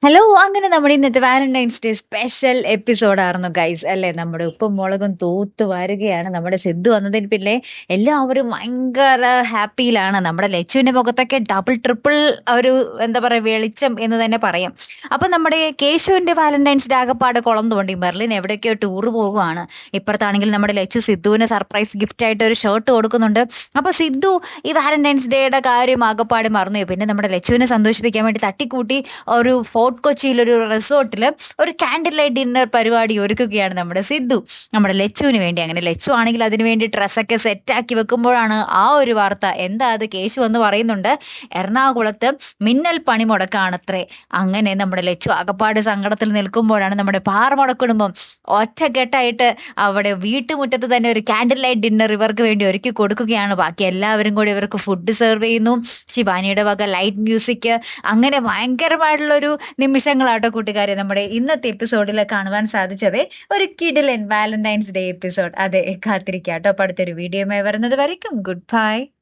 Hello! അങ്ങനെ നമ്മുടെ ഇന്നത്തെ വാലന്റൈൻസ് ഡേ സ്പെഷ്യൽ എപ്പിസോഡായിരുന്നു ഗൈസ് അല്ലേ? നമ്മുടെ ഉപ്പും മുളകും തൂത്ത് വാരുകയാണ്. നമ്മുടെ സിദ്ധു വന്നതിൽ പിന്നെ എല്ലാവരും ഭയങ്കര ഹാപ്പിയിലാണ്. നമ്മുടെ ലച്ചുവിന്റെ മുഖത്തൊക്കെ ഡബിൾ, ട്രിപ്പിൾ ഒരു എന്താ പറയാ വെളിച്ചം എന്ന് തന്നെ പറയാം. അപ്പൊ നമ്മുടെ കേശുവിന്റെ വാലന്റൈൻസ് ഡേ ആകപ്പാടെ കുളം തോണ്ടി. മെർലിൻ എവിടേക്കോ ടൂർ പോകുവാണ്. ഇപ്പുറത്താണെങ്കിൽ നമ്മുടെ ലച്ചു സിദ്ധുവിന് സർപ്രൈസ് ഗിഫ്റ്റ് ആയിട്ട് ഒരു ഷർട്ട് കൊടുക്കുന്നുണ്ട്. അപ്പൊ സിദ്ധു ഈ വാലന്റൈൻസ് ഡേയുടെ കാര്യം ആകപ്പാടെ മറന്നുപോയി. പിന്നെ നമ്മുടെ ലച്ചുവിനെ സന്തോഷിപ്പിക്കാൻ വേണ്ടി തട്ടിക്കൂട്ടി ഒരു ഫോർട്ട് കൊച്ചിയിൽ ഒരു റിസോർട്ടിൽ ഒരു കാൻഡിൽ ലൈറ്റ് ഡിന്നർ പരിപാടി ഒരുക്കുകയാണ് നമ്മുടെ സിദ്ധു നമ്മുടെ ലച്ചുവിന് വേണ്ടി. അങ്ങനെ ലച്ചു ആണെങ്കിൽ അതിനു വേണ്ടി ഡ്രസ്സൊക്കെ സെറ്റാക്കി വെക്കുമ്പോഴാണ് ആ ഒരു വാർത്ത. എന്താ അത്? കേശു എന്ന് പറയുന്നുണ്ട് എറണാകുളത്ത് മിന്നൽ പണിമുടക്കാണത്രേ. അങ്ങനെ നമ്മുടെ ലച്ചു അകപ്പാട് സങ്കടത്തിൽ നിൽക്കുമ്പോഴാണ് നമ്മുടെ പാറമട കുടുംബം ഒറ്റക്കെട്ടായിട്ട് അവിടെ വീട്ടുമുറ്റത്ത് തന്നെ ഒരു കാൻഡിൽ ലൈറ്റ് ഡിന്നർ ഇവർക്ക് വേണ്ടി ഒരുക്കി കൊടുക്കുകയാണ്. ബാക്കി എല്ലാവരും കൂടി ഇവർക്ക് ഫുഡ് സെർവ് ചെയ്യുന്നു. ശിവാനിയുടെ വക ലൈറ്റ് മ്യൂസിക്. അങ്ങനെ ഭയങ്കരമായിട്ടുള്ളൊരു നിമിഷങ്ങളാട്ടോ കൂട്ടുകാരെ നമ്മുടെ ഇന്നത്തെ എപ്പിസോഡിൽ കാണുവാൻ സാധിച്ചത്. ഒരു കിടിലൻ വാലന്റൈൻസ് ഡേ എപ്പിസോഡ്. അതെ, കാത്തിരിക്കാട്ടോ. അപ്പൊ അടുത്തൊരു വീഡിയോയുമായി വരുന്നത് വരയ്ക്കും ഗുഡ് ബൈ.